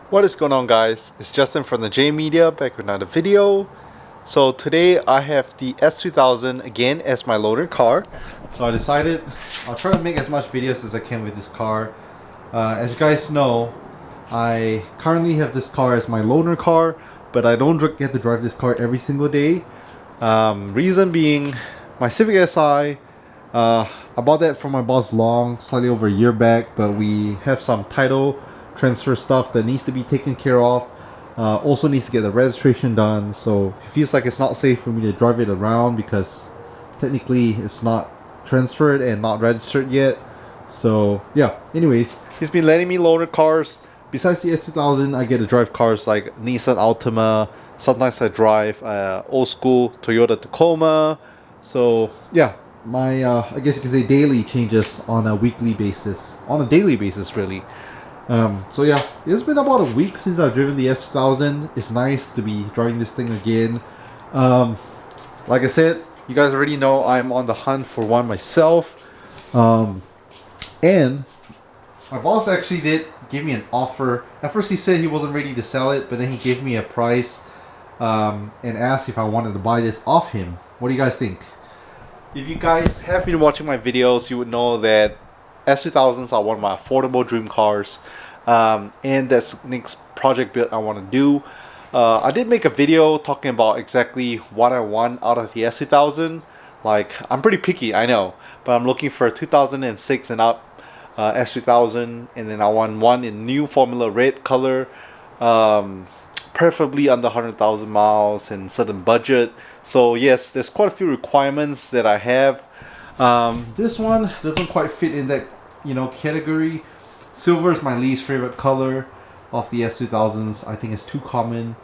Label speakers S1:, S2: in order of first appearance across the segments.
S1: What is going on, guys? It's Justin from the J Media back with another video. So today I have the S2000 again as my loaner car. So I decided I'll try to make as much videos as I can with this car. As you guys know, I currently have this car as my loaner car, but I don't get to drive this car every single day. Reason being, my Civic Si, I bought that from my boss slightly over a year back, but we have some title transfer stuff that needs to be taken care of. Also needs to get the registration done, so it feels like it's not safe for me to drive it around because technically it's not transferred and not registered yet. So yeah, anyways, he's been letting me loaner cars. Besides the S2000, I get to drive cars like Nissan Altima. Sometimes I drive old school Toyota Tacoma. So yeah, my I guess you can say daily changes on a weekly basis, on a daily basis really. So yeah, it's been about a week since I've driven the S2000. It's nice to be driving this thing again. Like I said, you guys already know I'm on the hunt for one myself. And my boss actually did give me an offer. At first he said he wasn't ready to sell it, but then he gave me a price and asked if I wanted to buy this off him. What do you guys think? If you guys have been watching my videos, you would know that S2000s are one of my affordable dream cars, and that's the next project build I want to do. I did make a video talking about exactly what I want out of the S2000. Like, I'm pretty picky, I know, but I'm looking for a 2006 and up S2000, and then I want one in new Formula Red color, preferably under 100,000 miles and certain budget. So yes, there's quite a few requirements that I have. This one doesn't quite fit in that category. Silver is my least favorite color of the S2000s. I think it's too common.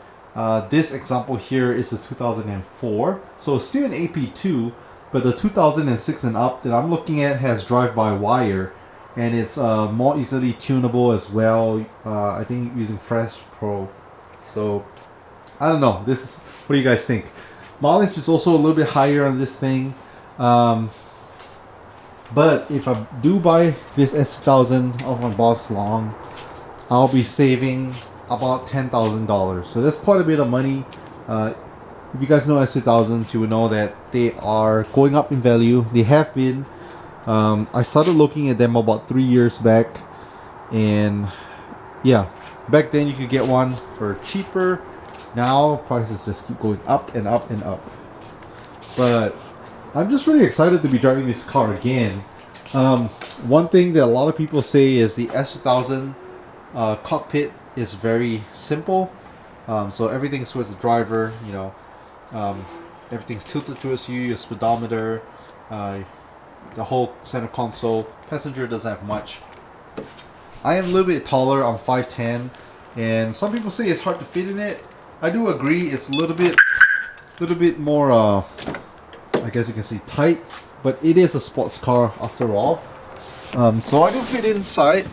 S1: This example here is the 2004, so it's still an AP2, but the 2006 and up that I'm looking at has drive-by-wire, and it's more easily tunable as well. I think using Fresh Pro. So I don't know. What do you guys think? Mileage is also a little bit higher on this thing. But if I do buy this S2000 off my boss I'll be saving about $10,000. So that's quite a bit of money. If you guys know S2000s, you will know that they are going up in value. They have been. I started looking at them about 3 years back, and yeah, back then you could get one for cheaper. Now prices just keep going up and up and up. But I'm just really excited to be driving this car again. One thing that a lot of people say is the S2000 cockpit is very simple. So everything's towards the driver, everything's tilted towards you, your speedometer, the whole center console. Passenger doesn't have much. I am a little bit taller, I'm 5'10", and some people say it's hard to fit in it. I do agree, it's a little bit more I guess you can see tight, but it is a sports car after all. So I do fit inside.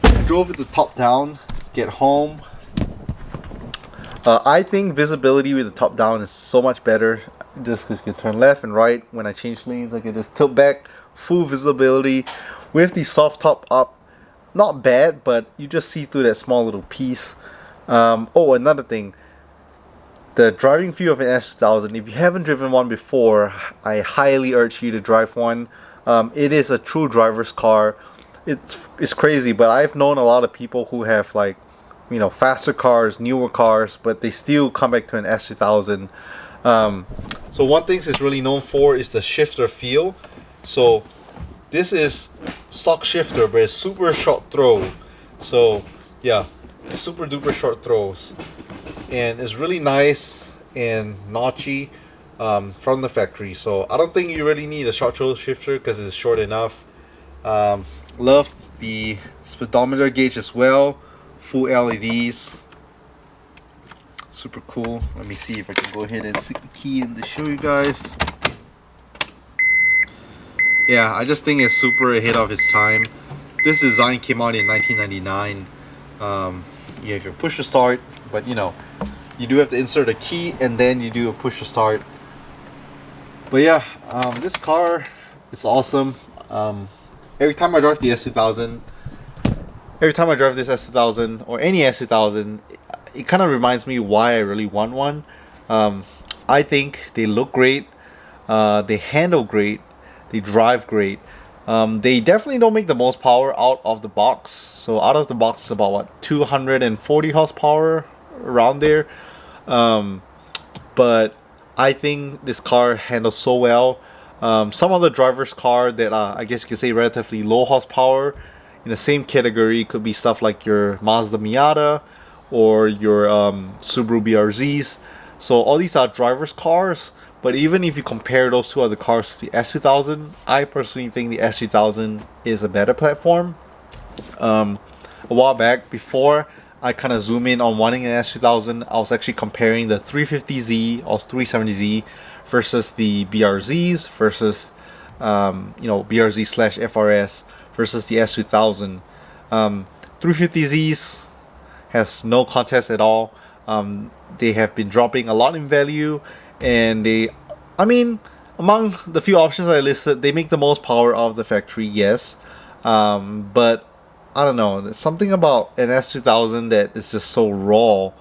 S1: I drove it the top down, get home. I think visibility with the top down is so much better, just because you can turn left and right when I change lanes. I can just tilt back, full visibility. With the soft top up, not bad, but you just see through that small little piece. Oh, another thing. The driving feel of an S2000, if you haven't driven one before, I highly urge you to drive one. It is a true driver's car. It's crazy, but I've known a lot of people who have faster cars, newer cars, but they still come back to an S2000. So one thing it's really known for is the shifter feel. So this is stock shifter, but it's super short throw. So yeah, super duper short throws. And it's really nice and notchy from the factory. So I don't think you really need a short throw shifter because it's short enough. Love the speedometer gauge as well. Full LEDs. Super cool. Let me see if I can go ahead and stick the key in to show you guys. Yeah, I just think it's super ahead of its time. This design came out in 1999. You have your push to start, but you do have to insert a key and then you do a push to start. But yeah, this car is awesome. Every time I drive the S2000, every time I drive this S2000 or any S2000, it kind of reminds me why I really want one. I think they look great, they handle great, they drive great. They definitely don't make the most power out of the box. So out of the box is about what, 240 horsepower around there. But I think this car handles so well. Some other driver's car that I guess you could say relatively low horsepower in the same category could be stuff like your Mazda Miata or your Subaru BRZs. So all these are driver's cars, but even if you compare those two other cars to the S2000, I personally think the S2000 is a better platform. A while back, before I kind of zoom in on wanting an S2000, I was actually comparing the 350Z or 370Z versus the BRZs versus BRZ slash FRS versus the S2000. 350Zs has no contest at all. They have been dropping a lot in value, and among the few options I listed, they make the most power out of the factory, yes. But I don't know, there's something about an S2000 that is just so raw,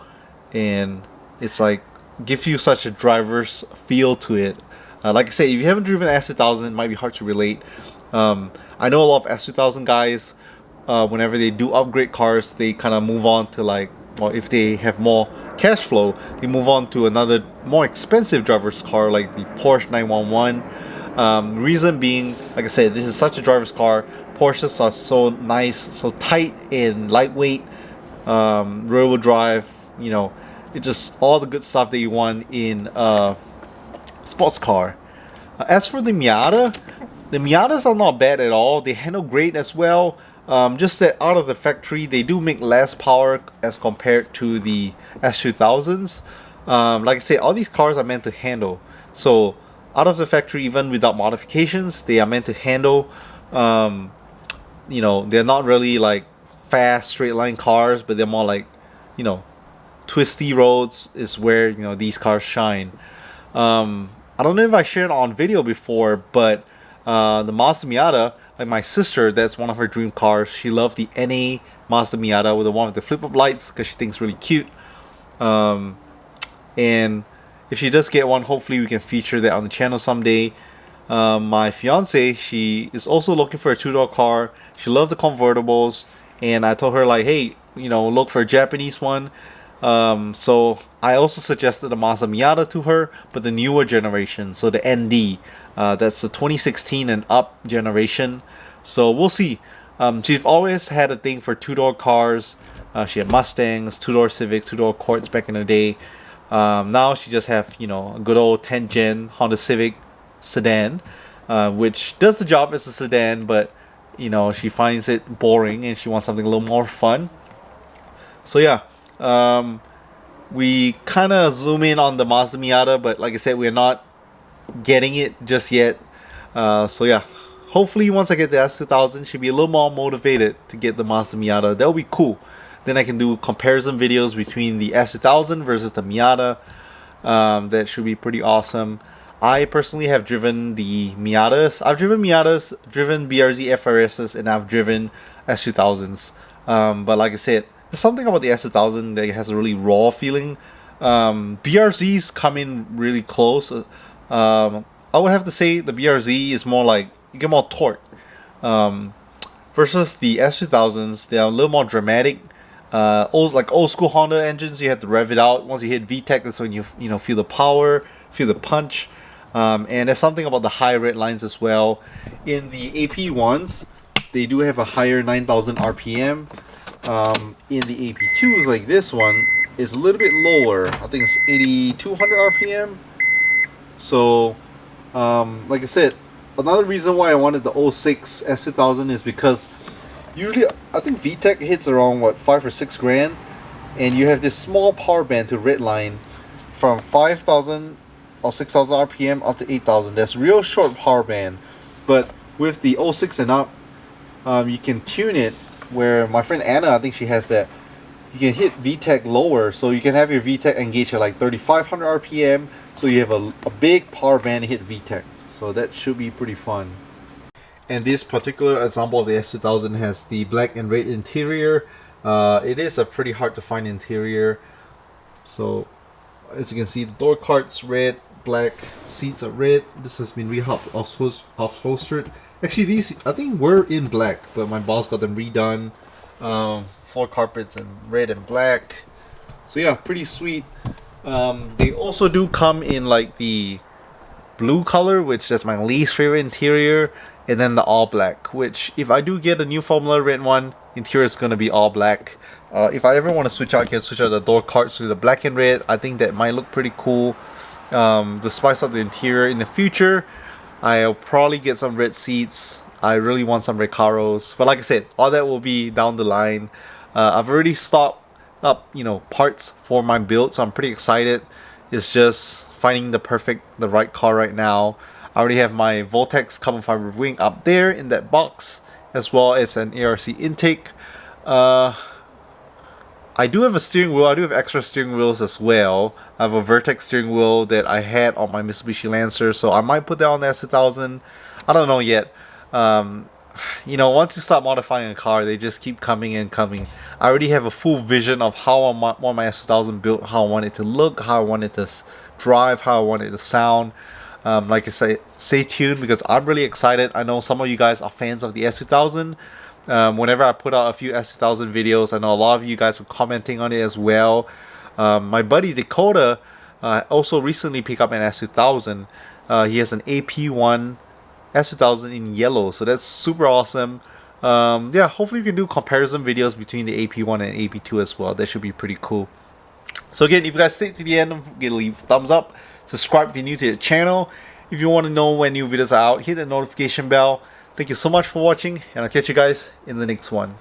S1: and it's like gives you such a driver's feel to it. Like I say, if you haven't driven an S2000, it might be hard to relate. I know a lot of S2000 guys, whenever they do upgrade cars, they kind of move on to if they have more cash flow, they move on to another more expensive driver's car like the Porsche 911. Reason being, like I said, this is such a driver's car. Porsches are so nice, so tight and lightweight, rear-wheel drive, it's just all the good stuff that you want in a sports car. As for the Miatas are not bad at all. They handle great as well. Just that out of the factory, they do make less power as compared to the S2000s. Like I say, all these cars are meant to handle. So out of the factory, even without modifications, they are meant to handle. They're not really like fast straight line cars, but they're more like, twisty roads is where these cars shine. I don't know if I shared on video before, but the Mazda Miata, like my sister, that's one of her dream cars. She loved the NA Mazda Miata with the one with the flip-up lights because she thinks it's really cute. And if she does get one, hopefully we can feature that on the channel someday. My fiance, she is also looking for a two-door car. She loves the convertibles, and I told her like, hey, look for a Japanese one. So I also suggested the Mazda Miata to her, but the newer generation, so the ND. That's the 2016 and up generation. So we'll see. She's always had a thing for two-door cars. She had Mustangs, two-door Civics, two-door Accords back in the day. Now she just have a good old 10th gen Honda Civic sedan, which does the job as a sedan, but she finds it boring and she wants something a little more fun. So yeah, we kind of zoom in on the Mazda Miata, but like I said, we're not getting it just yet. So yeah, hopefully once I get the S2000, she'll be a little more motivated to get the Mazda Miata. That'll be cool. Then I can do comparison videos between the S2000 versus the Miata. That should be pretty awesome. I personally have driven the Miatas. I've driven Miatas, driven BRZ FRSs, and I've driven S2000s. But like I said, there's something about the S2000 that has a really raw feeling. BRZs come in really close. I would have to say the BRZ is more like, you get more torque. Versus the S2000s, they are a little more dramatic. Old school Honda engines, you have to rev it out. Once you hit VTEC, that's when you feel the power, feel the punch. And there's something about the high red lines as well. In the AP ones, they do have a higher 9,000 RPM. In the AP2s, like this one, is a little bit lower. I think it's 8,200 RPM. So, like I said, another reason why I wanted the 06 S2000 is because usually I think VTEC hits around what, 5 or 6 grand, and you have this small power band to redline from 5,000 or 6,000 RPM up to 8,000. That's real short power band. But with the 06 and up, you can tune it where my friend Anna, I think she has that. You can hit VTEC lower, so you can have your VTEC engaged at like 3,500 RPM, so you have a big power band to hit VTEC. So that should be pretty fun. And this particular example of the S2000 has the black and red interior. It is a pretty hard to find interior. So as you can see, the door cards red, black, seats are red. This has been upholstered. Actually, these I think were in black, but my boss got them redone. Floor carpets in red and black. So yeah, pretty sweet. They also do come in like the blue color, which is my least favorite interior, and then the all black, which if I do get a new Formula Red one, interior is going to be all black. If I ever want to switch out, I can switch out the door cards to the black and red. I think that might look pretty cool. To spice up the interior in the future, I'll probably get some red seats. I really want some Recaros, but like I said, all that will be down the line. I've already stocked up, parts for my build, so I'm pretty excited. It's just finding the right car right now. I already have my Voltex carbon fiber wing up there in that box, as well as an ARC intake. I do have a steering wheel. I do have extra steering wheels as well. I have a Vertex steering wheel that I had on my Mitsubishi Lancer, so I might put that on the S2000. I don't know yet. Once you start modifying a car, they just keep coming and coming. I already have a full vision of how I want my S2000 built, how I want it to look, how I want it to drive, how I want it to sound. Like I say, stay tuned because I'm really excited. I know some of you guys are fans of the S2000. Whenever I put out a few S2000 videos, I know a lot of you guys were commenting on it as well. My buddy Dakota also recently picked up an S2000. He has an AP1 S2000 in yellow, so that's super awesome. Yeah, hopefully we can do comparison videos between the AP1 and AP2 as well. That should be pretty cool. So again, if you guys stay to the end, don't forget to leave a thumbs up. Subscribe if you're new to the channel. If you want to know when new videos are out, hit the notification bell. Thank you so much for watching, and I'll catch you guys in the next one.